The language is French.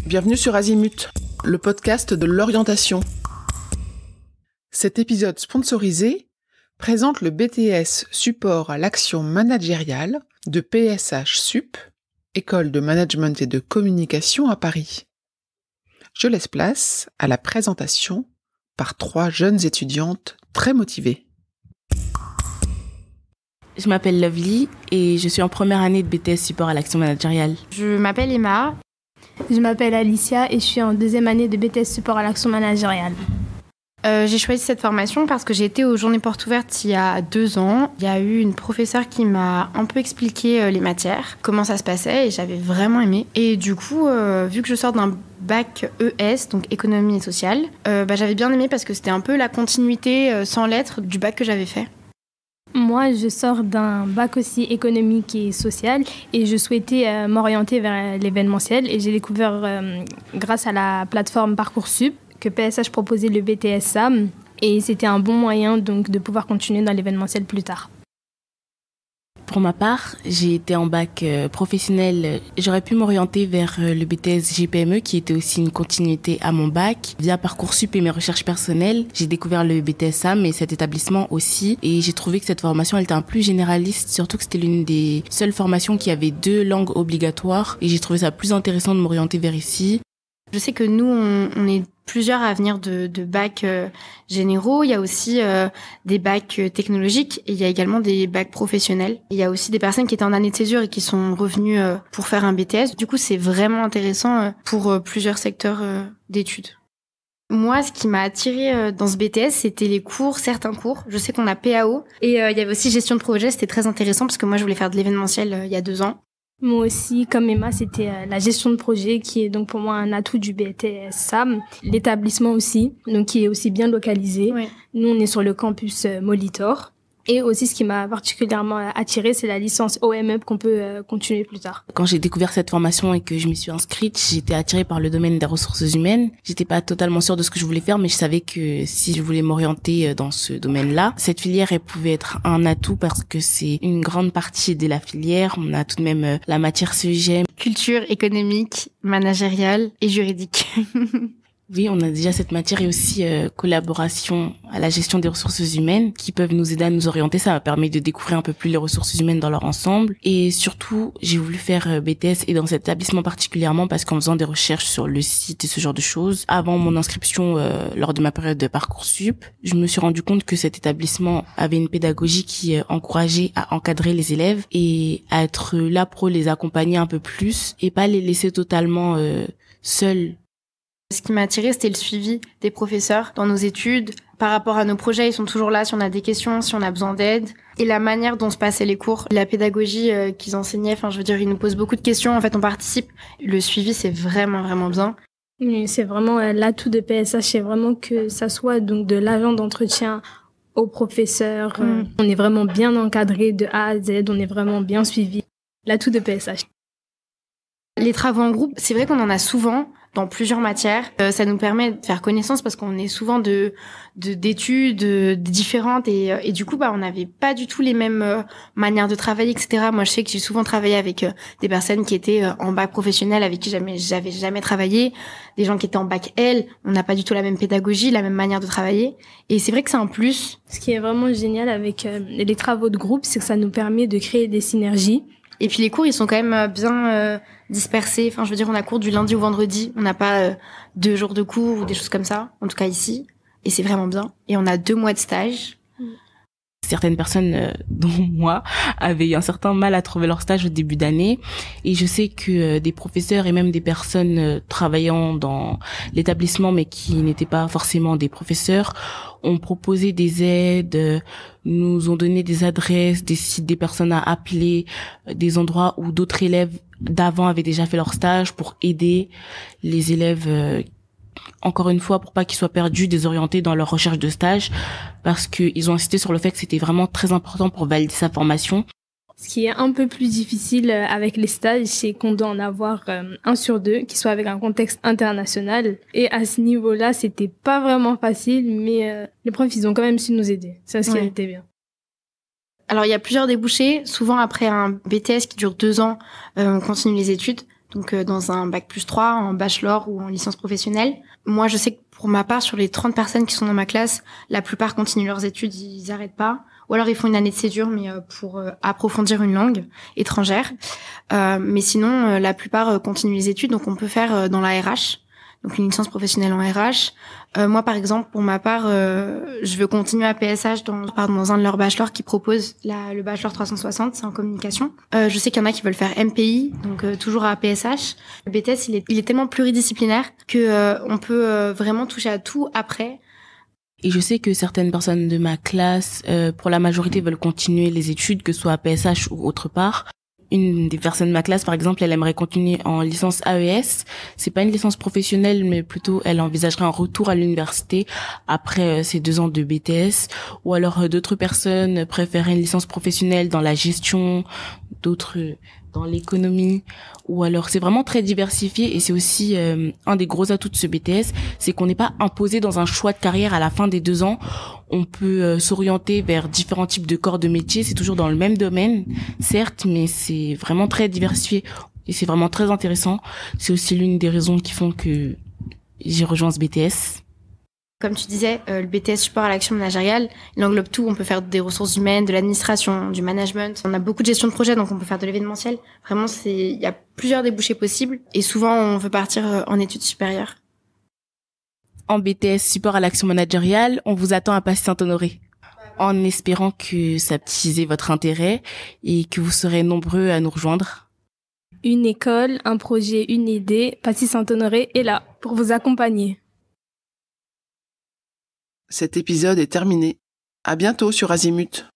Bienvenue sur Azimut, le podcast de l'orientation. Cet épisode sponsorisé présente le BTS Support à l'action managériale de PSH Sup, École de Management et de Communication à Paris. Je laisse place à la présentation par 3 jeunes étudiantes très motivées. Je m'appelle Lovely et je suis en première année de BTS Support à l'action managériale. Je m'appelle Emma. Je m'appelle Alicia et je suis en deuxième année de BTS Support à l'action managériale. J'ai choisi cette formation parce que j'ai été aux Journées Portes Ouvertes il y a 2 ans. Il y a eu une professeure qui m'a un peu expliqué les matières, comment ça se passait, et j'avais vraiment aimé. Et du coup, vu que je sors d'un bac ES, donc économie et sociale, j'avais bien aimé parce que c'était un peu la continuité sans lettres du bac que j'avais fait. Moi, je sors d'un bac aussi économique et social et je souhaitais m'orienter vers l'événementiel et j'ai découvert grâce à la plateforme Parcoursup que PSH proposait le BTS SAM et c'était un bon moyen donc de pouvoir continuer dans l'événementiel plus tard. Pour ma part, j'ai été en bac professionnel. J'aurais pu m'orienter vers le BTS GPME qui était aussi une continuité à mon bac. Via Parcoursup et mes recherches personnelles, j'ai découvert le BTS SAM et cet établissement aussi. Et j'ai trouvé que cette formation elle était un peu plus généraliste, surtout que c'était l'une des seules formations qui avait 2 langues obligatoires. Et j'ai trouvé ça plus intéressant de m'orienter vers ici. Je sais que nous, on est plusieurs à venir de bacs généraux. Il y a aussi des bacs technologiques et il y a également des bacs professionnels. Il y a aussi des personnes qui étaient en année de césure et qui sont revenues pour faire un BTS. Du coup, c'est vraiment intéressant pour plusieurs secteurs d'études. Moi, ce qui m'a attirée dans ce BTS, c'était les cours, certains cours. Je sais qu'on a PAO et il y avait aussi gestion de projet. C'était très intéressant parce que moi, je voulais faire de l'événementiel il y a 2 ans. Moi aussi, comme Emma, c'était la gestion de projet qui est donc pour moi un atout du BTS SAM. L'établissement aussi, donc qui est aussi bien localisé. Ouais. Nous, on est sur le campus Molitor. Et aussi, ce qui m'a particulièrement attirée, c'est la licence OMUP qu'on peut continuer plus tard. Quand j'ai découvert cette formation et que je m'y suis inscrite, j'étais attirée par le domaine des ressources humaines. J'étais pas totalement sûre de ce que je voulais faire, mais je savais que si je voulais m'orienter dans ce domaine-là, cette filière, elle pouvait être un atout parce que c'est une grande partie de la filière. On a tout de même la matière SEGEM. Culture économique, managériale et juridique. Oui, on a déjà cette matière et aussi collaboration à la gestion des ressources humaines qui peuvent nous aider à nous orienter. Ça m'a permis de découvrir un peu plus les ressources humaines dans leur ensemble. Et surtout, j'ai voulu faire BTS et dans cet établissement particulièrement parce qu'en faisant des recherches sur le site et ce genre de choses, avant mon inscription lors de ma période de Parcoursup, je me suis rendu compte que cet établissement avait une pédagogie qui encourageait à encadrer les élèves et à être là pour les accompagner un peu plus et pas les laisser totalement seuls. Ce qui m'a attirée, c'était le suivi des professeurs dans nos études. Par rapport à nos projets, ils sont toujours là si on a des questions, si on a besoin d'aide. Et la manière dont se passaient les cours, la pédagogie qu'ils enseignaient, ils nous posent beaucoup de questions. En fait, on participe. Le suivi, c'est vraiment, vraiment bien. Et c'est vraiment l'atout de PSH, c'est vraiment que ça soit donc de l'agent d'entretien aux professeurs. On est vraiment bien encadré de A à Z, on est vraiment bien suivi. L'atout de PSH. Les travaux en groupe, c'est vrai qu'on en a souvent dans plusieurs matières. Ça nous permet de faire connaissance parce qu'on est souvent d'études différentes et du coup, on n'avait pas du tout les mêmes manières de travailler, etc. Moi, je sais que j'ai souvent travaillé avec des personnes qui étaient en bac professionnel avec qui j'avais jamais travaillé, des gens qui étaient en bac L. On n'a pas du tout la même pédagogie, la même manière de travailler. Et c'est vrai que c'est un plus. Ce qui est vraiment génial avec les travaux de groupe, c'est que ça nous permet de créer des synergies. Et puis les cours, ils sont quand même bien dispersés. On a cours du lundi au vendredi. On n'a pas 2 jours de cours ou des choses comme ça, en tout cas ici. Et c'est vraiment bien. Et on a 2 mois de stage. Certaines personnes, dont moi, avaient eu un certain mal à trouver leur stage au début d'année. Et je sais que des professeurs et même des personnes travaillant dans l'établissement, mais qui n'étaient pas forcément des professeurs, ont proposé des aides, nous ont donné des adresses, des sites, des personnes à appeler, des endroits où d'autres élèves d'avant avaient déjà fait leur stage pour aider les élèves encore une fois, pour pas qu'ils soient perdus, désorientés dans leur recherche de stage, parce qu'ils ont insisté sur le fait que c'était vraiment très important pour valider sa formation. Ce qui est un peu plus difficile avec les stages, c'est qu'on doit en avoir 1 sur 2, qui soit avec un contexte international. Et à ce niveau-là, c'était pas vraiment facile, mais les profs, ils ont quand même su nous aider. C'est ce qui a été bien. Alors, il y a plusieurs débouchés. Souvent, après un BTS qui dure 2 ans, on continue les études. donc dans un bac+3, en bachelor ou en licence professionnelle. Moi, je sais que pour ma part, sur les 30 personnes qui sont dans ma classe, la plupart continuent leurs études, ils n'arrêtent pas. Ou alors ils font une année de césure, mais pour approfondir une langue étrangère. Mais sinon, la plupart continuent les études, donc on peut faire dans la RH, donc une licence professionnelle en RH. Moi, par exemple, pour ma part, je veux continuer à PSH dans un de leurs bachelors qui propose le bachelor 360, c'est en communication. Je sais qu'il y en a qui veulent faire MPI, donc toujours à PSH. Le BTS, il est tellement pluridisciplinaire que on peut vraiment toucher à tout après. Et je sais que certaines personnes de ma classe, pour la majorité, veulent continuer les études, que ce soit à PSH ou autre part. Une des personnes de ma classe, par exemple, elle aimerait continuer en licence AES. C'est pas une licence professionnelle, mais plutôt elle envisagerait un retour à l'université après ces 2 ans de BTS. Ou alors d'autres personnes préfèrent une licence professionnelle dans la gestion, d'autres dans l'économie. Ou alors c'est vraiment très diversifié et c'est aussi un des gros atouts de ce BTS, c'est qu'on n'est pas imposé dans un choix de carrière à la fin des 2 ans. On peut s'orienter vers différents types de corps de métier. C'est toujours dans le même domaine, certes, mais c'est vraiment très diversifié et c'est vraiment très intéressant. C'est aussi l'une des raisons qui font que j'ai rejoint ce BTS. Comme tu disais, le BTS support à l'action managériale, il englobe tout. On peut faire des ressources humaines, de l'administration, du management. On a beaucoup de gestion de projet, donc on peut faire de l'événementiel. Vraiment, il y a plusieurs débouchés possibles. Et souvent, on veut partir en études supérieures. En BTS support à l'action managériale, on vous attend à Passy-Saint-Honoré. En espérant que ça attisera votre intérêt et que vous serez nombreux à nous rejoindre. Une école, un projet, une idée, Passy-Saint-Honoré est là pour vous accompagner. Cet épisode est terminé. À bientôt sur Azimut.